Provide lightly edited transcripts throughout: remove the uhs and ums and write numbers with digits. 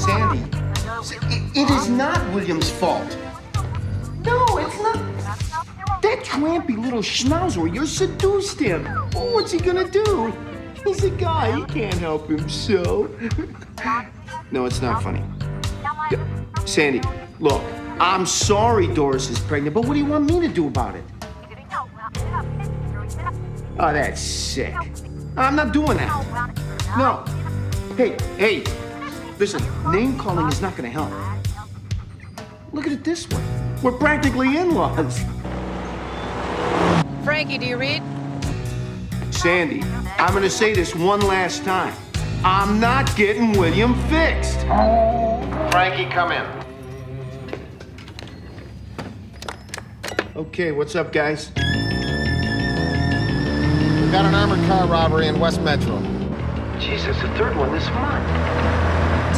Sandy, it is not William's fault. No, it's not. That trampy little schnauzer, you seduced him. Oh, what's he gonna do? He's a guy, he can't help himself. No, it's not funny. Sandy, look, I'm sorry Doris is pregnant, but what do you want me to do about it? Oh, that's sick. I'm not doing that. No. Hey, listen, name calling is not gonna help. Look at it this way. We're practically in-laws. Frankie, do you read? Sandy, I'm gonna say this one last time. I'm not getting William fixed. Frankie, come in. Okay, what's up, guys? We got an armored car robbery in West Metro. Jesus, the third one this month.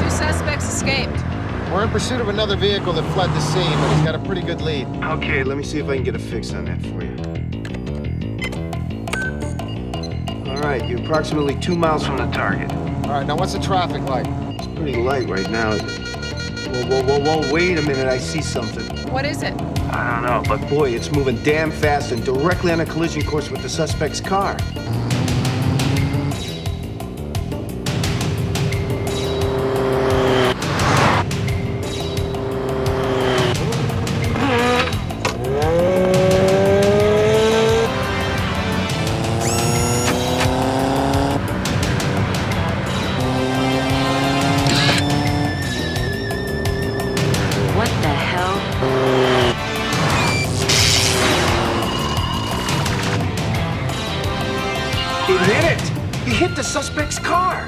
2 suspects escaped. We're in pursuit of another vehicle that fled the scene, but he's got a pretty good lead. Okay, let me see if I can get a fix on that for you. All right, you're approximately 2 miles from the target. All right, now what's the traffic like? It's pretty light right now. Whoa, wait a minute, I see something. What is it? I don't know, but boy, it's moving damn fast and directly on a collision course with the suspect's car. It hit it! It hit the suspect's car!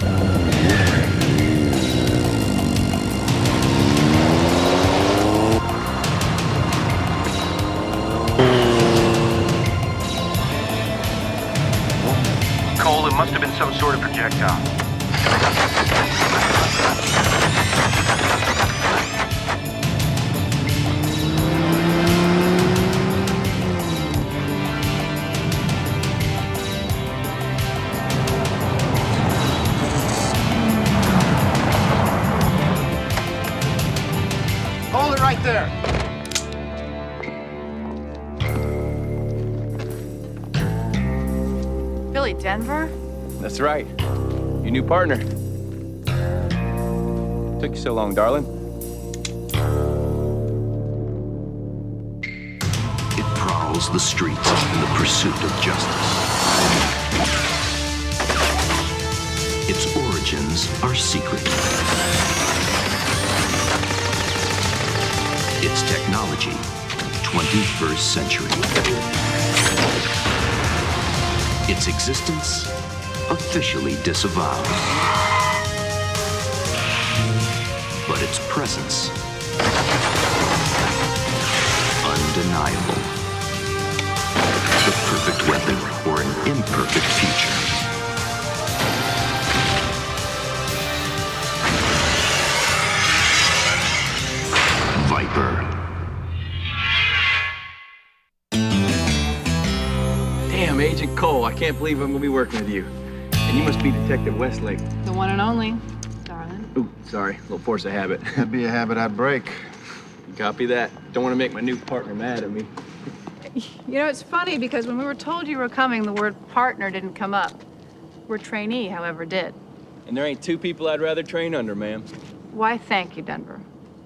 Cole, it must have been some sort of projectile. Hold it right there. Billy Denver? That's right. Your new partner. Took you so long, darling. It prowls the streets in the pursuit of justice. Its origins are secret. Its technology, 21st century. Its existence, officially disavowed. But its presence, undeniable. The perfect weapon for an imperfect future. Viper. Damn, Agent Cole, I can't believe I'm gonna be working with you. And you must be Detective Westlake. The one and only, darling. Ooh, sorry, a little force of habit. That'd be a habit I'd break. Copy that. Don't want to make my new partner mad at me. You know, it's funny because when we were told you were coming, the word partner didn't come up. Word trainee, however, did. And there ain't 2 people I'd rather train under, ma'am. Why, thank you, Denver.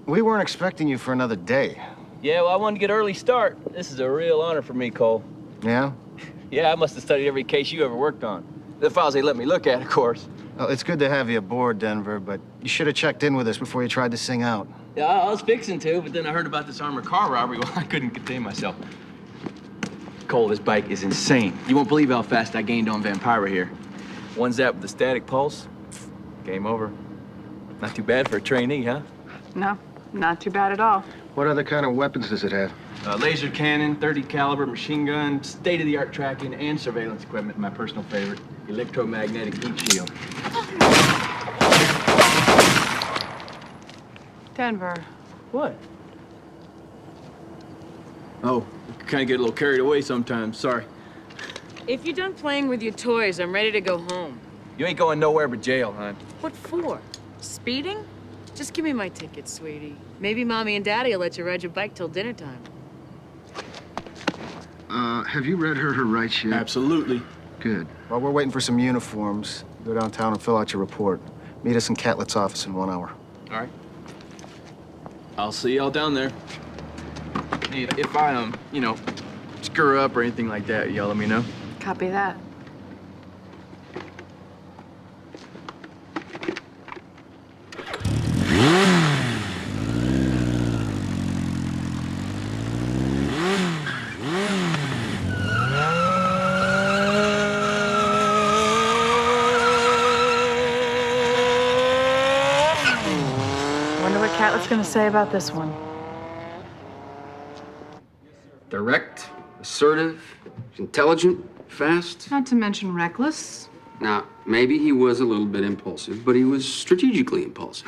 We weren't expecting you for another day. Yeah, well, I wanted to get early start. This is a real honor for me, Cole. Yeah? Yeah, I must have studied every case you ever worked on. The files they let me look at, of course. Well, it's good to have you aboard, Denver, but you should have checked in with us before you tried to sing out. Yeah, I was fixing to, but then I heard about this armored car robbery. Well, I couldn't contain myself. Cole, this bike is insane. You won't believe how fast I gained on Vampira here. One zap with the static pulse, game over. Not too bad for a trainee, huh? No, not too bad at all. What other kind of weapons does it have? Laser cannon, 30 caliber machine gun, state-of-the-art tracking and surveillance equipment. My personal favorite, electromagnetic heat shield. Denver. What? Oh, kind of get a little carried away sometimes. Sorry. If you're done playing with your toys, I'm ready to go home. You ain't going nowhere but jail, hon. What for? Speeding? Just give me my ticket, sweetie. Maybe Mommy and Daddy will let you ride your bike till dinner time. Have you read her rights yet? Absolutely. Good. While we're waiting for some uniforms, go downtown and fill out your report. Meet us in Catlett's office in 1 hour. All right. I'll see y'all down there. Hey, if I, screw up or anything like that, y'all let me know. Copy that. Wonder what Catlett's gonna say about this one. Direct, assertive, intelligent, fast. Not to mention reckless. Now, maybe he was a little bit impulsive, but he was strategically impulsive.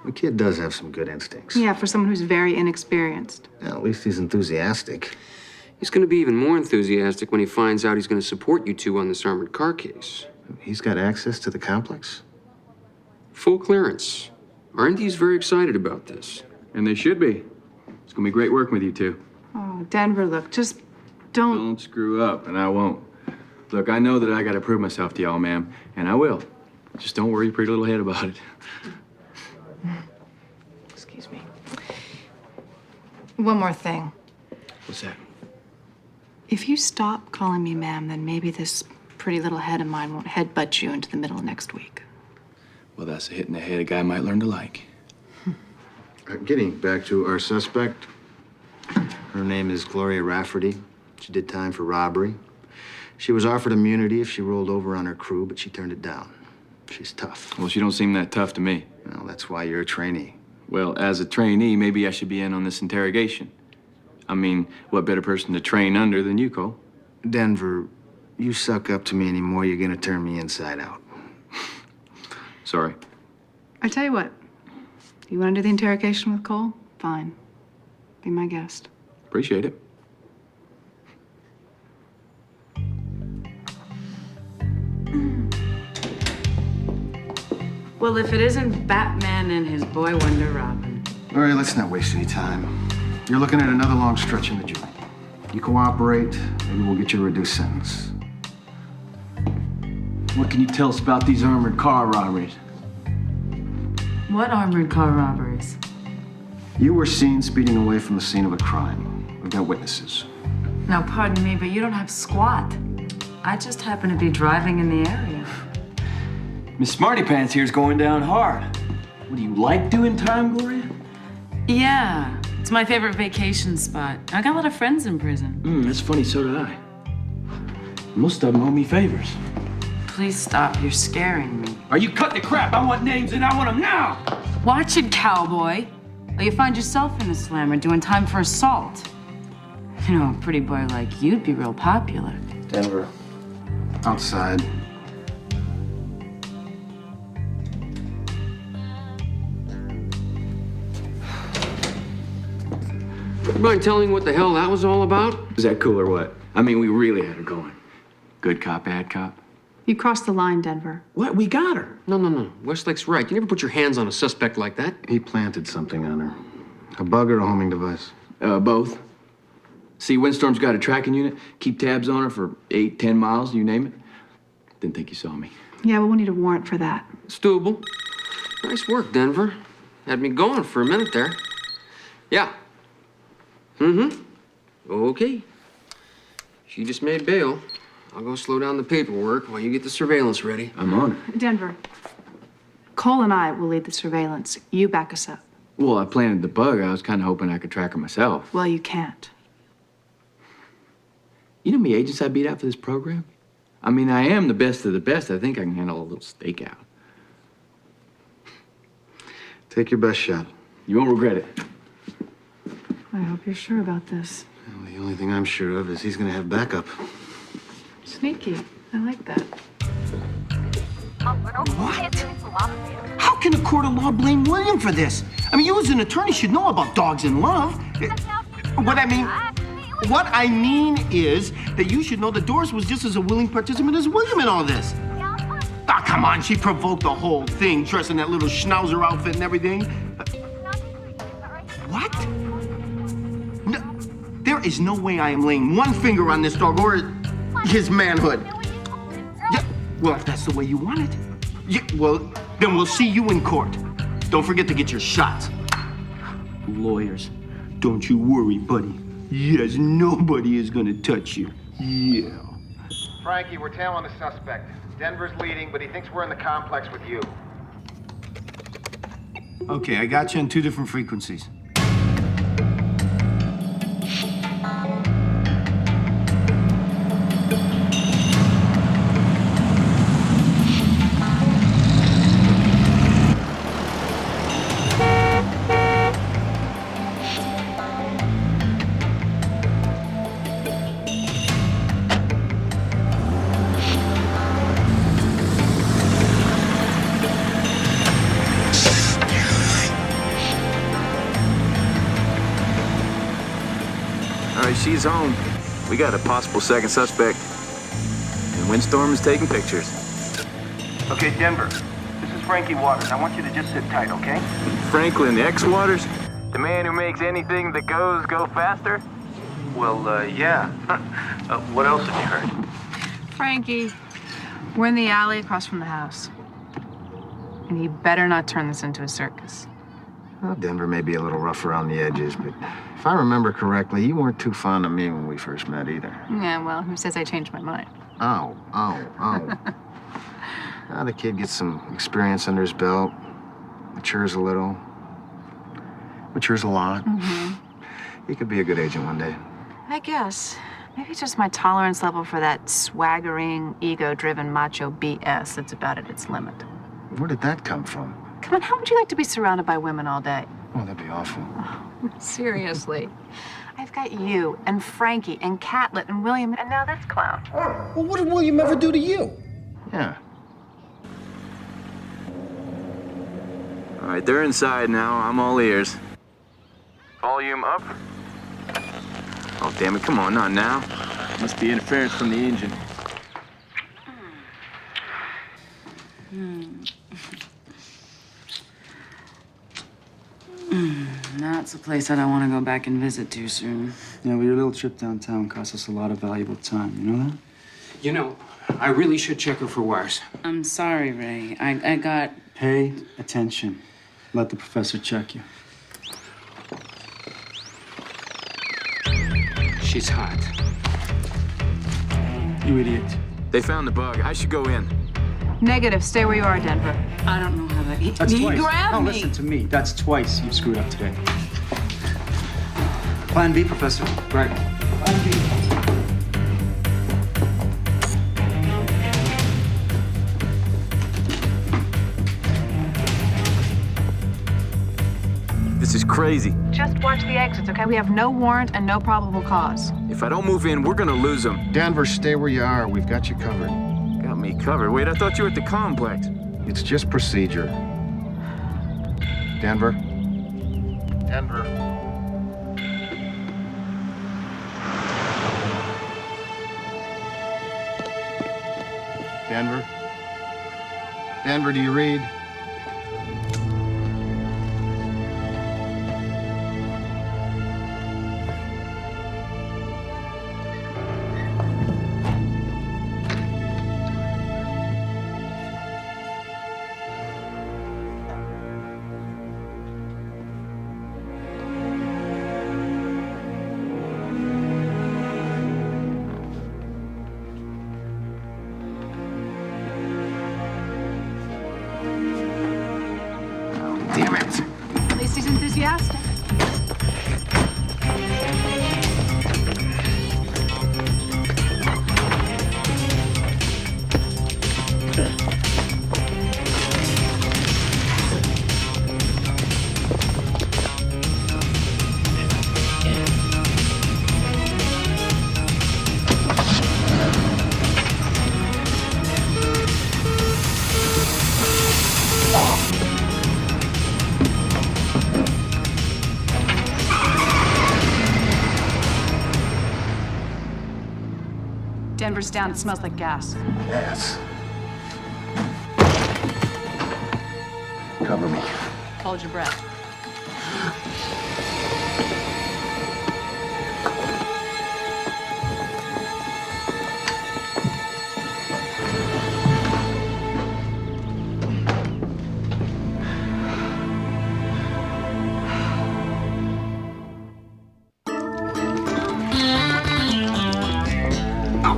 The kid does have some good instincts. Yeah, for someone who's very inexperienced. Yeah, at least he's enthusiastic. He's going to be even more enthusiastic when he finds out he's going to support you two on this armored car case. He's got access to the complex? Full clearance. Aren't these very excited about this? And they should be. It's gonna be great working with you two. Oh, Denver, look, just don't. Don't screw up, and I won't. Look, I know that I gotta prove myself to y'all, ma'am, and I will. Just don't worry your pretty little head about it. Excuse me. One more thing. What's that? If you stop calling me ma'am, then maybe this pretty little head of mine won't headbutt you into the middle of next week. Well, that's a hit in the head a guy might learn to like. Getting back to our suspect. Her name is Gloria Rafferty. She did time for robbery. She was offered immunity if she rolled over on her crew, but she turned it down. She's tough. Well, she don't seem that tough to me. Well, that's why you're a trainee. Well, as a trainee, maybe I should be in on this interrogation. I mean, what better person to train under than you, Cole? Denver, you suck up to me anymore, you're gonna turn me inside out. Sorry. I tell you what, you want to do the interrogation with Cole? Fine. Be my guest. Appreciate it. Well, if it isn't Batman and his boy Wonder Robin. All right, let's not waste any time. You're looking at another long stretch in the joint. You cooperate, maybe we'll get you a reduced sentence. What can you tell us about these armored car robberies? What armored car robberies? You were seen speeding away from the scene of a crime. We've got witnesses. Now, pardon me, but you don't have squat. I just happen to be driving in the area. Miss Smarty Pants here's going down hard. What, do you like doing time, Gloria? Yeah, it's my favorite vacation spot. I got a lot of friends in prison. That's funny, so do I. Most of them owe me favors. Please stop, you're scaring me. Are you cutting the crap? I want names and I want them now! Watch it, cowboy. Or you find yourself in a slammer doing time for assault. You know, a pretty boy like you'd be real popular. Denver. Outside. You mind telling what the hell that was all about? Is that cool or what? I mean, we really had her going. Good cop, bad cop. You crossed the line, Denver. What? We got her. No. Westlake's right. You never put your hands on a suspect like that. He planted something on her. A bug or a homing device? Both. See, Windstorm's got a tracking unit. Keep tabs on her for 8, 10 miles, you name it. Didn't think you saw me. Yeah, well, we'll need a warrant for that. It's doable. Nice work, Denver. Had me going for a minute there. Yeah. Okay. She just made bail. I'll go slow down the paperwork while you get the surveillance ready. I'm on it. Denver, Cole and I will lead the surveillance. You back us up. Well, I planted the bug. I was kind of hoping I could track her myself. Well, you can't. You know how many agents I beat out for this program? I mean, I am the best of the best. I think I can handle a little stakeout. Take your best shot. You won't regret it. I hope you're sure about this. Well, the only thing I'm sure of is he's gonna have backup. Sneaky. I like that. What? How can a court of law blame William for this? I mean, you as an attorney should know about dogs in love. What I mean is that you should know that Doris was just as a willing participant as William in all this. Ah, come on, she provoked the whole thing, dressing that little schnauzer outfit and everything. What? No, there is no way I am laying one finger on this dog or his manhood. Yeah, well, if that's the way you want it. Yeah, well, then we'll see you in court. Don't forget to get your shots. Lawyers, don't you worry, buddy. Yes, nobody is gonna touch you. Yeah. Frankie, we're tailing the suspect. Denver's leading, but he thinks we're in the complex with you. Okay, I got you on 2 different frequencies. All right, she's home. We got a possible second suspect. And Windstorm is taking pictures. Okay, Denver, this is Frankie Waters. I want you to just sit tight, okay? Franklin X. Waters? The man who makes anything that goes go faster? Well, yeah. What else have you heard? Frankie, we're in the alley across from the house. And you better not turn this into a circus. Well, Denver may be a little rough around the edges, but if I remember correctly, you weren't too fond of me when we first met either. Yeah, well, who says I changed my mind? Oh. Now the kid gets some experience under his belt, matures a little, matures a lot. He could be a good agent one day. I guess. Maybe it's just my tolerance level for that swaggering, ego-driven macho BS that's about at its limit. Where did that come from? Come on, how would you like to be surrounded by women all day? Oh, that'd be awful. Seriously. I've got you and Frankie and Catlett and William and now this clown. Well, what did William ever do to you? Yeah. All right, they're inside now. I'm all ears. Volume up. Oh, damn it. Come on, not now. Must be interference from the engine. That's a place I don't want to go back and visit too soon. Yeah, well, your little trip downtown cost us a lot of valuable time. You know that? You know, I really should check her for wires. I'm sorry, Ray. I got... Pay attention. Let the professor check you. She's hot. You idiot. They found the bug. I should go in. Negative. Stay where you are, Denver. I don't know how that... That's He twice. grabbed No, me. listen to me. That's twice you've screwed up today. Plan B, Professor. Right. Plan B. This is crazy. Just watch the exits, okay? We have no warrant and no probable cause. If I don't move in, we're gonna lose them. Denver, stay where you are. We've got you covered. Got me covered. Wait, I thought you were at the complex. It's just procedure. Denver? Denver. Denver? Denver, do you read? Damn it! At least he's enthusiastic. Denver's down. It smells like gas. Yes. Cover me. Hold your breath.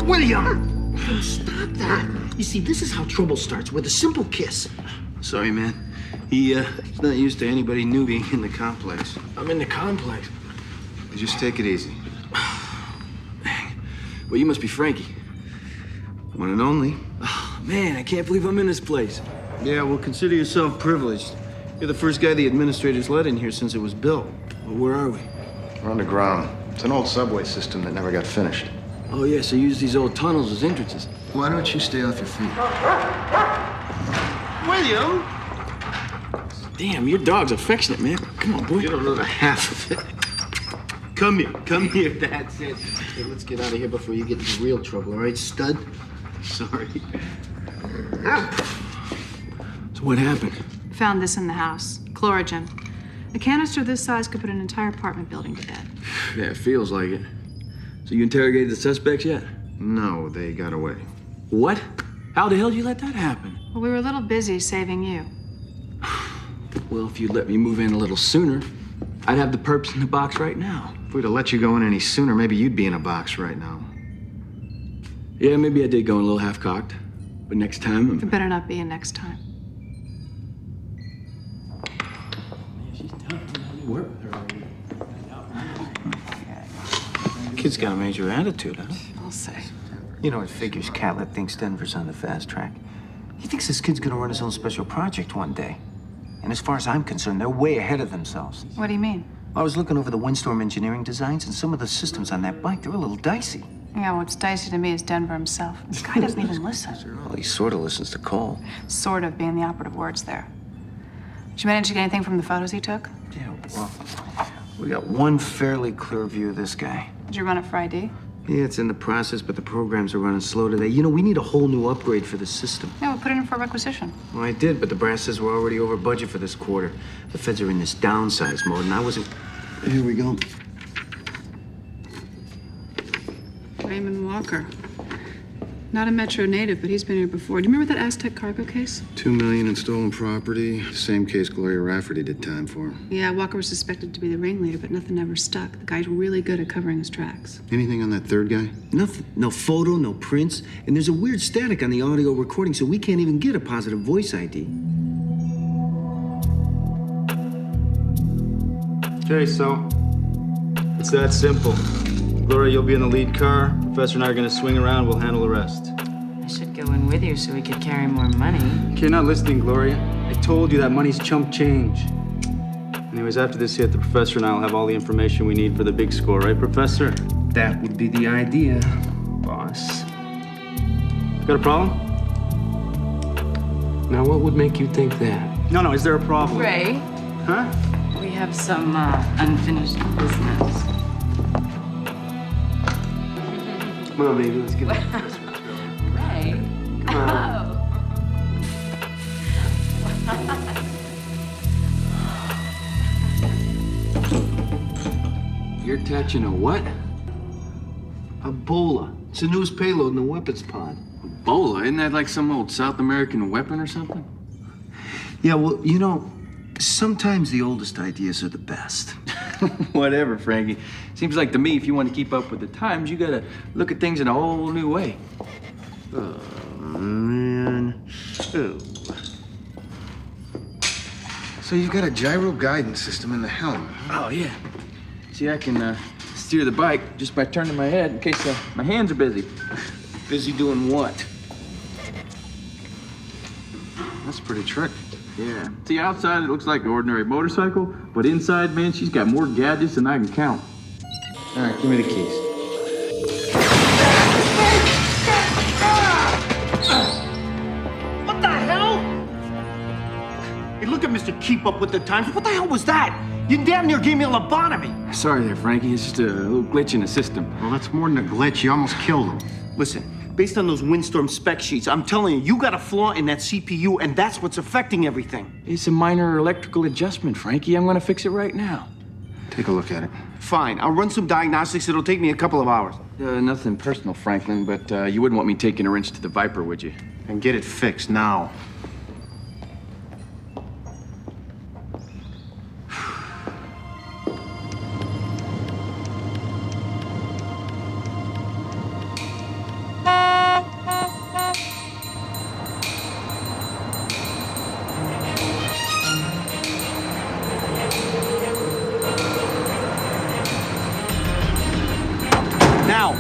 William! Stop that. You see, this is how trouble starts, with a simple kiss. Sorry, man. He's not used to anybody new being in the complex. I'm in the complex. Just take it easy. Well, you must be Frankie. One and only. Oh, man, I can't believe I'm in this place. Yeah, well, consider yourself privileged. You're the first guy the administrators let in here since it was built. Well, where are we? We're underground. It's an old subway system that never got finished. Oh, yeah, so you use these old tunnels as entrances. Why don't you stay off your feet? William! Damn, your dog's affectionate, man. Come on, boy. You don't know the half of it. Come here, that's it. Hey, let's get out of here before you get into real trouble, all right, stud? Sorry. So what happened? Found this in the house. Chlorogen. A canister this size could put an entire apartment building to bed. Yeah, it feels like it. So you interrogated the suspects yet? No, they got away. What? How the hell did you let that happen? Well, we were a little busy saving you. Well, if you'd let me move in a little sooner, I'd have the perps in the box right now. If we'd have let you go in any sooner, maybe you'd be in a box right now. Yeah, maybe I did go in a little half-cocked. But next time, There better not be a next time. Kid's got a major attitude, huh? I'll say. You know, it figures Catlett thinks Denver's on the fast track. He thinks this kid's gonna run his own special project one day. And as far as I'm concerned, they're way ahead of themselves. What do you mean? I was looking over the Windstorm engineering designs, and some of the systems on that bike, they're a little dicey. Yeah, what's dicey to me is Denver himself. This guy doesn't even listen. Well, he sort of listens to Cole. Sort of being the operative words there. Did you manage to get anything from the photos he took? Yeah, well, we got one fairly clear view of this guy. Did you run it for ID? Yeah, it's in the process, but the programs are running slow today. You know, we need a whole new upgrade for the system. Yeah, we'll put it in for requisition. Well, I did, but the brass says we're already over budget for this quarter. The feds are in this downsize mode, and I wasn't... Here we go. Raymond Walker. Not a Metro native, but he's been here before. Do you remember that Aztec cargo case? $2 million in stolen property. Same case Gloria Rafferty did time for. Yeah, Walker was suspected to be the ringleader, but nothing ever stuck. The guy's really good at covering his tracks. Anything on that third guy? Nothing. No photo, no prints. And there's a weird static on the audio recording, so we can't even get a positive voice ID. Okay, so it's that simple. Gloria, you'll be in the lead car. Professor and I are gonna swing around. We'll handle the rest. I should go in with you so we could carry more money. Okay, you're not listening, Gloria. I told you that money's chump change. Anyways, after this hit, the professor and I will have all the information we need for the big score, right, Professor? That would be the idea, boss. Got a problem? Now, what would make you think that? No, is there a problem? Ray, Huh? we have some unfinished business. Come on, baby, let's get it. Ray? Come on. You're attaching a what? Ebola. It's the newest payload in the weapons pod. Ebola? Isn't that like some old South American weapon or something? Yeah, well, you know, sometimes the oldest ideas are the best. Whatever, Frankie. Seems like to me, if you want to keep up with the times, you gotta look at things in a whole new way. Oh, man. Oh. So you've got a gyro guidance system in the helm. Oh, yeah. See, I can steer the bike just by turning my head in case my hands are busy. Busy doing what? That's pretty trick. Yeah. See, outside it looks like an ordinary motorcycle, but inside, man, she's got more gadgets than I can count. All right, give me the keys. What the hell? Hey, look at Mr. Keep Up with the Times. What the hell was that? You damn near gave me a lobotomy. Sorry there, Frankie. It's just a little glitch in the system. Well, that's more than a glitch. You almost killed him. Listen, based on those windstorm spec sheets, I'm telling you, you got a flaw in that CPU, and that's what's affecting everything. It's a minor electrical adjustment, Frankie. I'm gonna fix it right now. Take a look at it. Fine, I'll run some diagnostics. It'll take me a couple of hours. Nothing personal, Franklin, but you wouldn't want me taking a wrench to the Viper, would you? And get it fixed now. Now!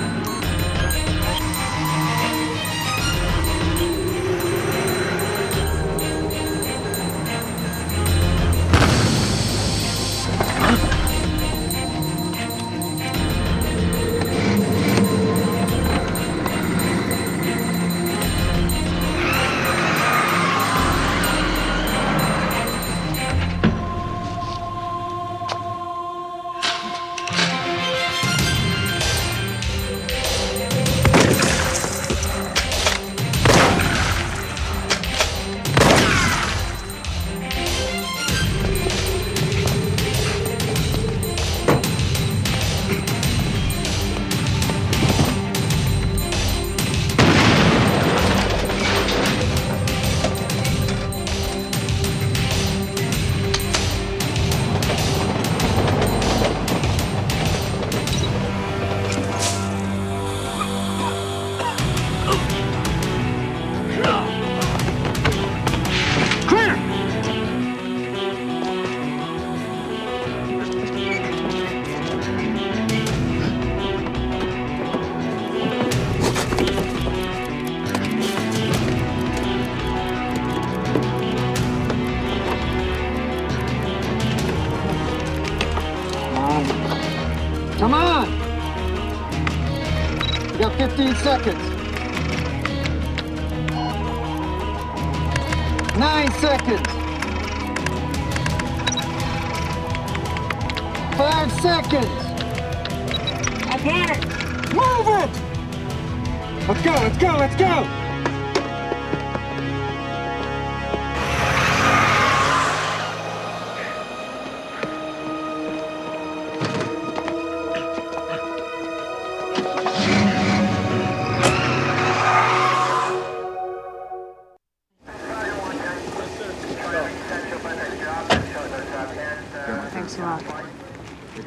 Come on! You got 15 seconds. 9 seconds. 5 seconds. I got it. Move it! Let's go, let's go, let's go! Thanks a lot.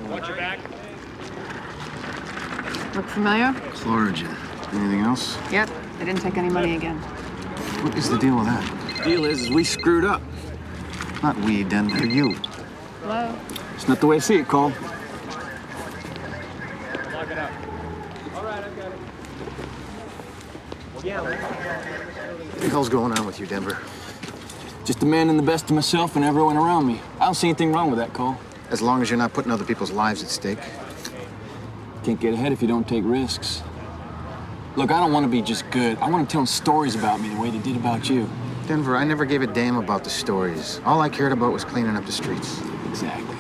Watch your back. Look familiar? Chlorogen. Anything else? Yep. They didn't take any money again. What is the deal with that? The deal is we screwed up. Not we, Denver. You. Hello? It's not the way I see it, Cole. Lock it up. All right, I got it. What the hell's going on with you, Denver? Just demanding the best of myself and everyone around me. I don't see anything wrong with that, Cole. As long as you're not putting other people's lives at stake. Can't get ahead if you don't take risks. Look, I don't want to be just good. I want to tell them stories about me the way they did about you. Denver, I never gave a damn about the stories. All I cared about was cleaning up the streets. Exactly.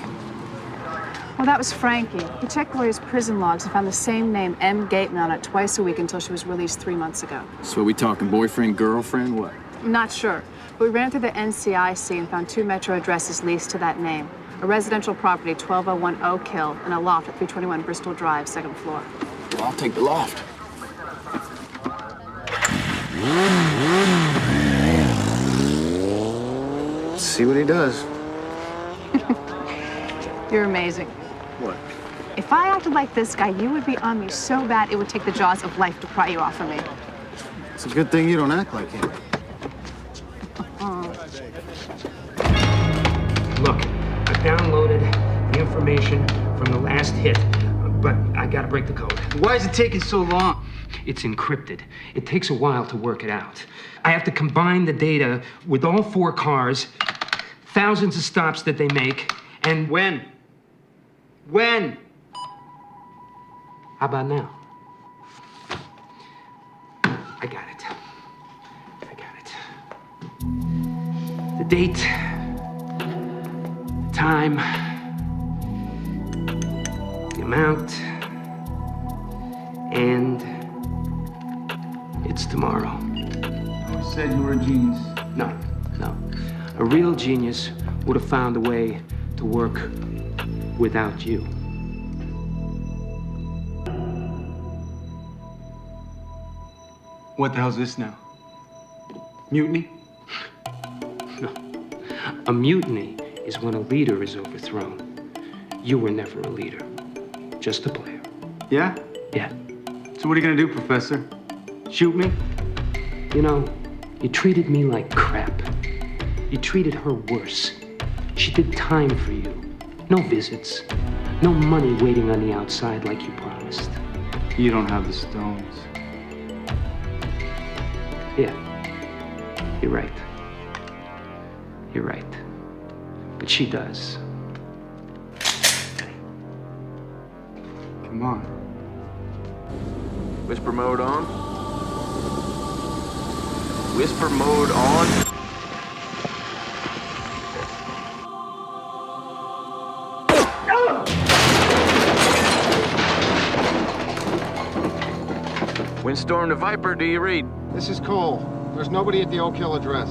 Well, that was Frankie. He checked Gloria's prison logs and found the same name, M. Gateman, on it twice a week until she was released 3 months ago. So we talking boyfriend, girlfriend, what? I'm not sure, but we ran through the NCIC and found 2 metro addresses leased to that name. A residential property, 12010 Oak Hill, and a loft at 321 Bristol Drive, 2nd floor. Well, I'll take the loft. Let's see what he does. You're amazing. What? If I acted like this guy, you would be on me so bad it would take the jaws of life to pry you off of me. It's a good thing you don't act like him. Look, I downloaded the information from the last hit, but I gotta break the code. Why is it taking so long? It's encrypted. It takes a while to work it out. I have to combine the data with all 4 cars, thousands of stops that they make, and... When? When? How about now? I got it. I got it. The date, the time, the amount, and tomorrow. You said you were a genius. No. A real genius would have found a way to work without you. What the hell's this now? Mutiny? No. A mutiny is when a leader is overthrown. You were never a leader, just a player. Yeah? Yeah. So what are you gonna do, Professor? Shoot me? You know, you treated me like crap. You treated her worse. She did time for you. No visits. No money waiting on the outside like you promised. You don't have the stones. Yeah. You're right. You're right. But she does. Come on. Whisper mode on. Whisper mode on. Windstorm to Viper, do you read? This is Cole. There's nobody at the Oak Hill address.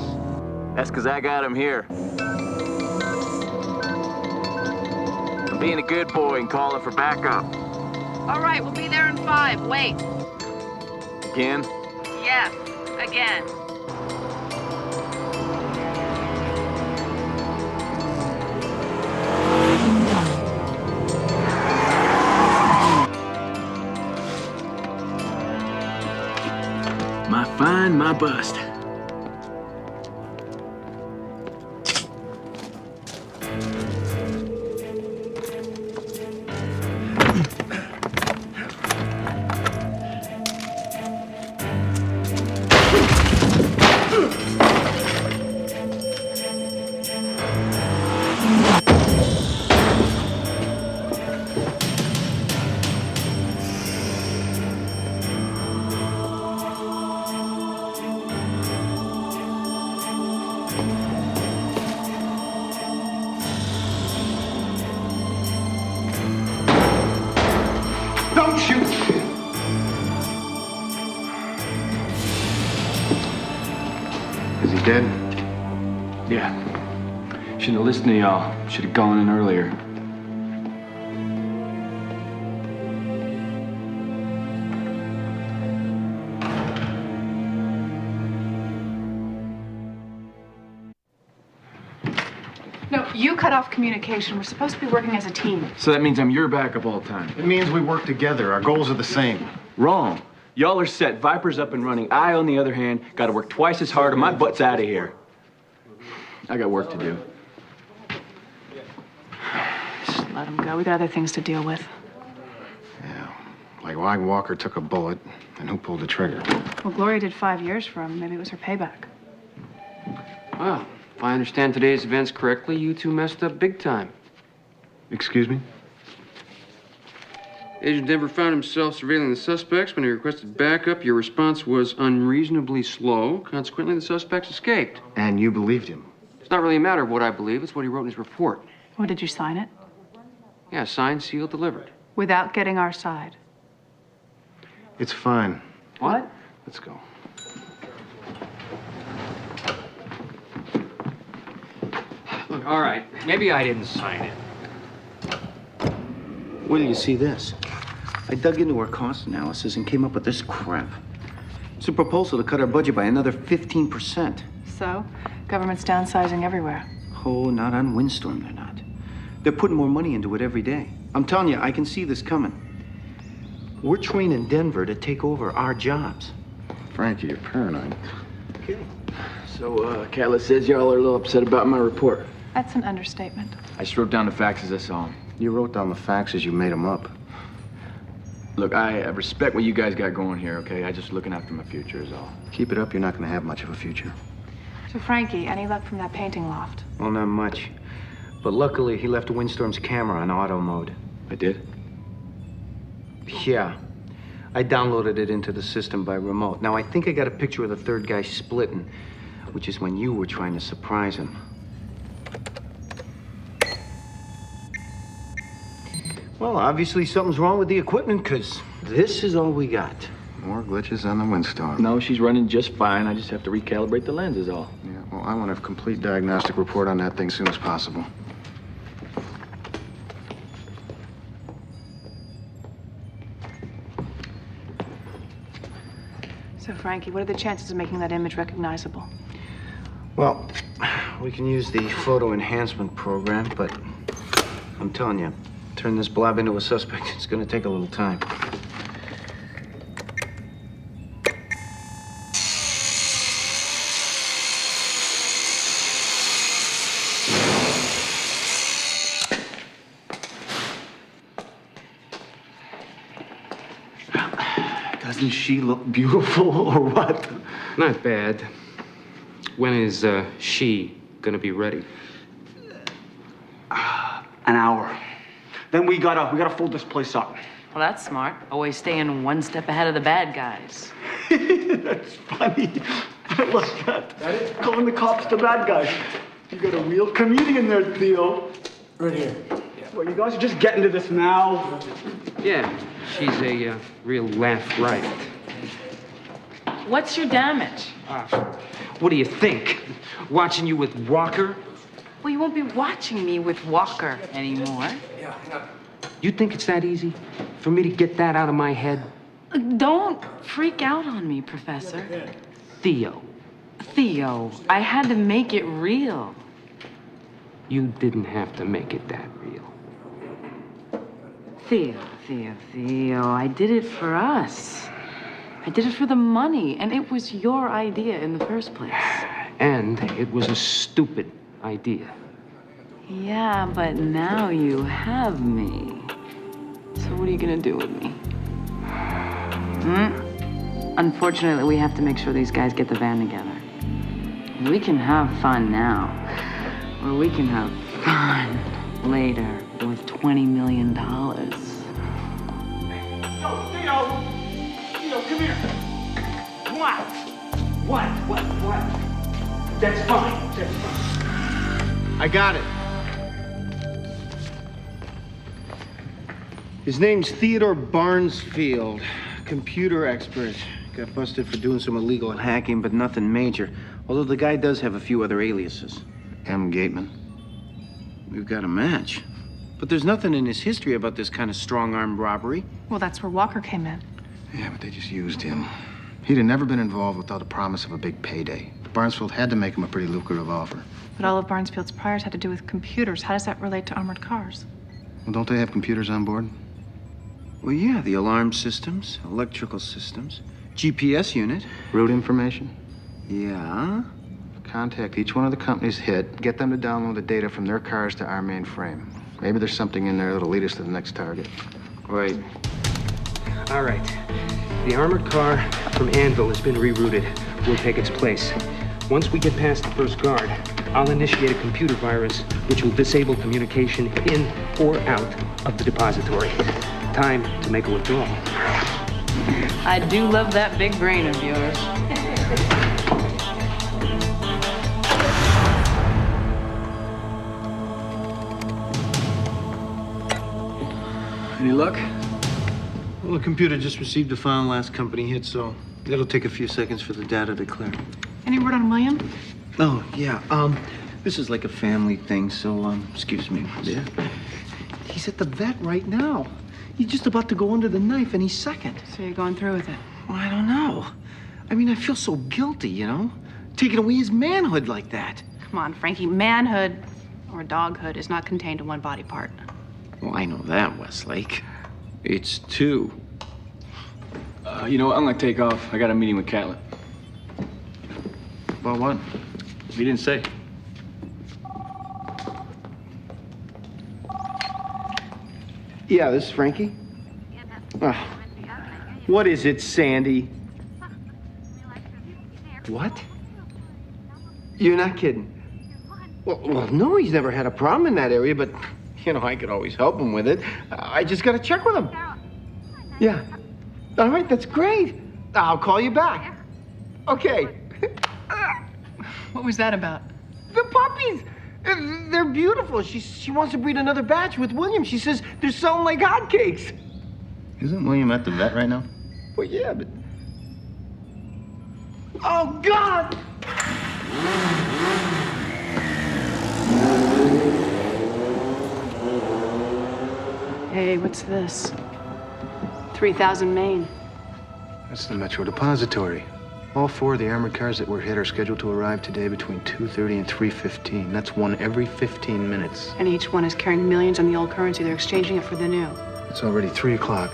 That's because I got him here. I'm being a good boy and calling for backup. All right, we'll be there in 5. Wait. Again? Yes, again. My find, my bust. Don't shoot! Is he dead? Yeah. Shouldn't have listened to y'all. Should have gone in earlier. No, you cut off communication. We're supposed to be working as a team. So that means I'm your backup all the time. It means we work together. Our goals are the same. Wrong. Y'all are set. Viper's up and running. I, on the other hand, got to work twice as hard or my butt's out of here. I got work to do. Just let him go. We got other things to deal with. Yeah. Like why Walker took a bullet and who pulled the trigger. Well, Gloria did 5 years for him. Maybe it was her payback. Well, if I understand today's events correctly, you two messed up big time. Excuse me? Agent Denver found himself surveilling the suspects. When he requested backup, your response was unreasonably slow. Consequently, the suspects escaped. And you believed him? It's not really a matter of what I believe. It's what he wrote in his report. Oh, did you sign it? Yeah, signed, sealed, delivered. Without getting our side. It's fine. What? Let's go. Look, all right, maybe I didn't sign it. Will, you see this? I dug into our cost analysis and came up with this crap. It's a proposal to cut our budget by another 15%. So, government's downsizing everywhere. Oh, not on Windstorm, they're not. They're putting more money into it every day. I'm telling you, I can see this coming. We're training Denver to take over our jobs. Frankie, you're paranoid. Okay. So, Catlett says y'all are a little upset about my report. That's an understatement. I just wrote down the facts as I saw them. You wrote down the facts as you made them up. Look, I respect what you guys got going here, okay? I just looking after my future is all. Keep it up, you're not going to have much of a future. So, Frankie, any luck from that painting loft? Well, not much. But luckily, he left Windstorm's camera on auto mode. I did? Yeah. I downloaded it into the system by remote. Now, I think I got a picture of the third guy splitting, which is when you were trying to surprise him. Well, obviously something's wrong with the equipment, because this is all we got. More glitches on the windstorm. No, she's running just fine. I just have to recalibrate the lens is all. Yeah, well, I want a complete diagnostic report on that thing as soon as possible. So, Frankie, what are the chances of making that image recognizable? Well, we can use the photo enhancement program, but I'm telling you, turn this blob into a suspect, it's gonna take a little time. Doesn't she look beautiful or what? Not bad. When is she gonna be ready? An hour. Then we gotta fold this place up. Well, that's smart. Always staying one step ahead of the bad guys. That's funny. I like that. Calling the cops the bad guys. You got a real comedian there, Theo. Right here. Well, you guys are just getting to this now. Yeah, she's a real laugh riot. What's your damage? What do you think? Watching you with Walker? Well, you won't be watching me with Walker anymore. You think it's that easy for me to get that out of my head? Don't freak out on me, Professor. Theo, Theo, I had to make it real. you didn't have to make it that real. Theo, I did it for us. I did it for the money, and it was your idea in the first place. And it was a stupid idea. Yeah, but now you have me. So what are you gonna do with me? Unfortunately, we have to make sure these guys get the van together. We can have fun now, or we can have fun later with $20 million. Theo, come here. What? That's fine. I got it. His name's Theodore Barnesfield, computer expert. Got busted for doing some illegal hacking, but nothing major. Although the guy does have a few other aliases. M. Gateman. We've got a match. But there's nothing in his history about this kind of strong-armed robbery. Well, that's where Walker came in. Yeah, but they just used him. He'd have never been involved without a promise of a big payday. Barnesfield had to make him a pretty lucrative offer. But all of Barnesfield's priors had to do with computers. How does that relate to armored cars? Well, don't they have computers on board? Well, yeah, the alarm systems, electrical systems, GPS unit. Route information? Yeah? Contact each one of the companies hit, get them to download the data from their cars to our mainframe. Maybe there's something in there that'll lead us to the next target. Right. All right. The armored car from Anvil has been rerouted. We'll take its place. Once we get past the first guard, I'll initiate a computer virus which will disable communication in or out of the depository. Time to make a withdrawal. I do love that big brain of yours. Any luck? Well, the computer just received a file last company hit, so it'll take a few seconds for the data to clear. Any word on William? Oh, yeah. This is like a family thing, so, excuse me. Yeah. He's at the vet right now. He's just about to go under the knife any second. So you're going through with it? Well, I don't know. I mean, I feel so guilty, you know? Taking away his manhood like that. Come on, Frankie. Manhood or doghood is not contained in one body part. Well, I know that, Westlake. It's two. You know what? I'm gonna take off. I got a meeting with Catlett. About what? He didn't say. Yeah, this is Frankie. What is it, Sandy? What? You're not kidding? Well, no, he's never had a problem in that area, but, you know, I could always help him with it. I just got to check with him. Yeah. All right, that's great. I'll call you back. Okay. What was that about? The puppies. They're beautiful. She wants to breed another batch with William. She says they're selling like hotcakes. Isn't William at the vet right now? Well, yeah, but Oh, God! Hey, what's this? 3000 Main. That's the Metro Depository. All 4 of the armored cars that were hit are scheduled to arrive today between 2:30 and 3:15. That's one every 15 minutes. And each one is carrying millions on the old currency. They're exchanging it for the new. It's already 3 o'clock.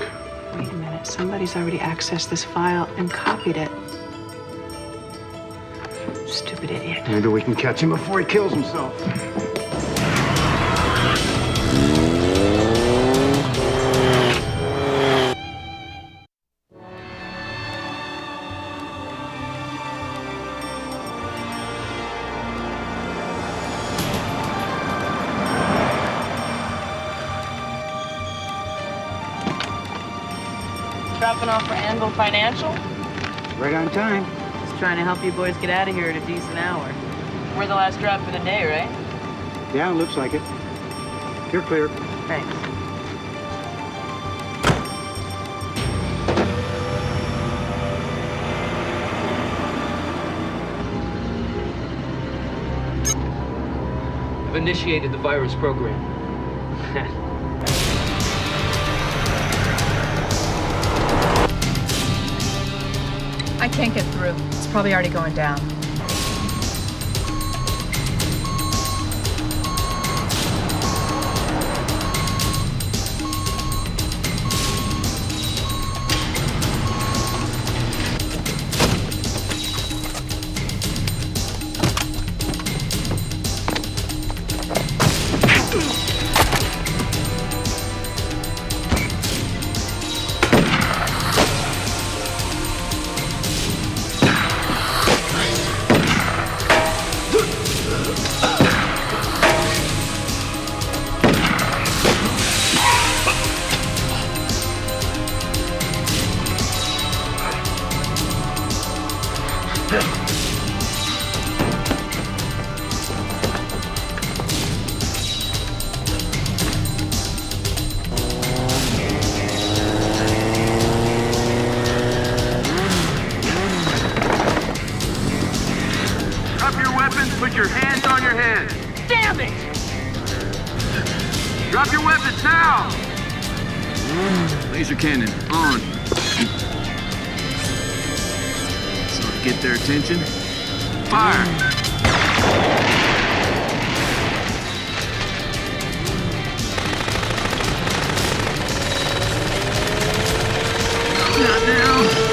Wait a minute. Somebody's already accessed this file and copied it. Stupid idiot. Maybe we can catch him before he kills himself. Dropping off for Anvil Financial? Right on time. Just trying to help you boys get out of here at a decent hour. We're the last drop for the day, right? Yeah, looks like it. You're clear. Thanks. I've initiated the virus program. I can't get through. It's probably already going down. Put your hands on your head. Damn it! Drop your weapons now! Laser cannon, on. So to get their attention, Fire! not now.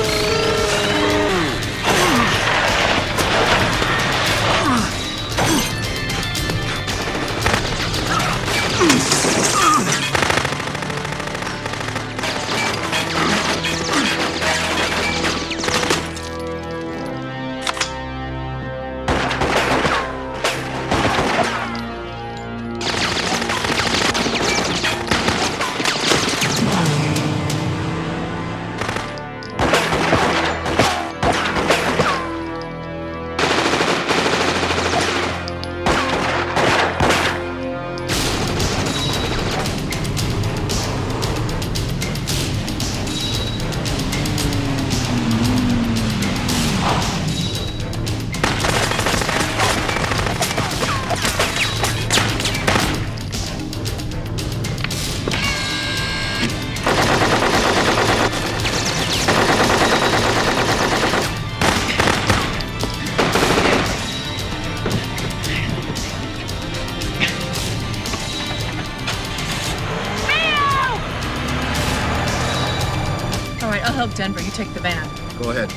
I'll help Denver. You take the van. Go ahead.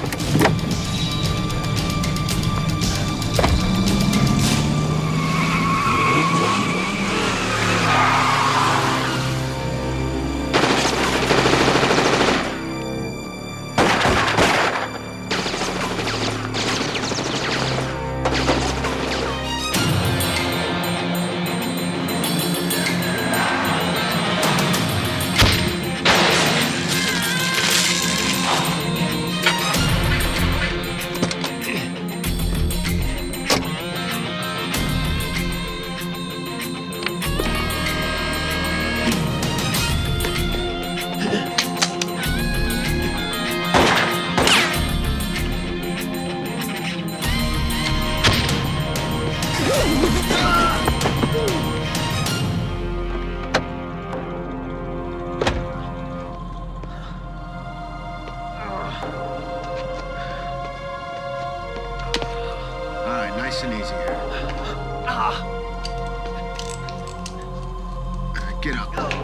Get up.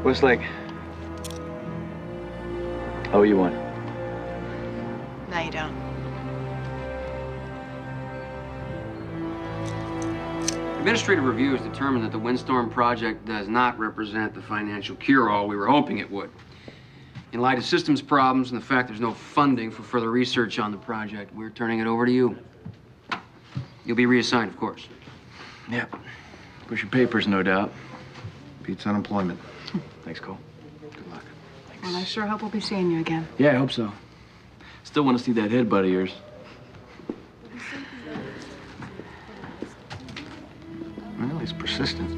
Westlake. Oh, you won. No, you don't. Administrative review has determined that the Windstorm project does not represent the financial cure-all we were hoping it would. In light of systems problems and the fact there's no funding for further research on the project, we're turning it over to you. You'll be reassigned, of course. Yep. Push your papers, no doubt. Beats unemployment. Thanks, Cole. Good luck. Thanks. Well, I sure hope we'll be seeing you again. Yeah, I hope so. Still want to see that headbutt of yours. Well, he's persistent.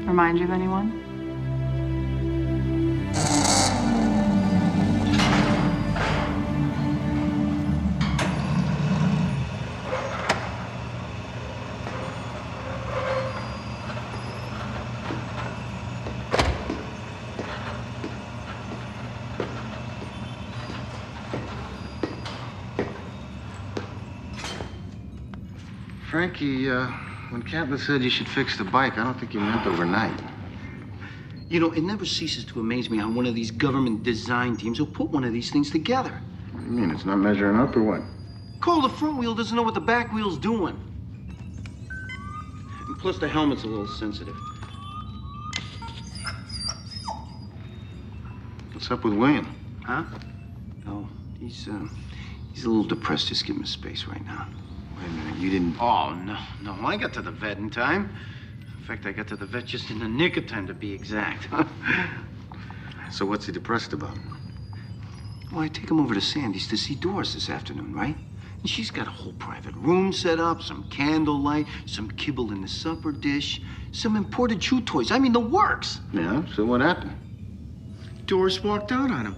Remind you of anyone? Frankie, when Catlett said you should fix the bike, I don't think he meant overnight. You know, it never ceases to amaze me how one of these government design teams will put one of these things together. What do you mean, it's not measuring up or what? Cole, the front wheel doesn't know what the back wheel's doing. And plus, the helmet's a little sensitive. What's up with William? Huh? Oh, he's a little depressed. Just give him a space right now. Wait a minute, you didn't... Oh, no, I got to the vet in time. In fact, I got to the vet just in the nick of time, to be exact. So what's he depressed about? Well, I take him over to Sandy's to see Doris this afternoon, right? And she's got a whole private room set up, some candlelight, some kibble in the supper dish, some imported chew toys. I mean, the works. Yeah, so what happened? Doris walked out on him.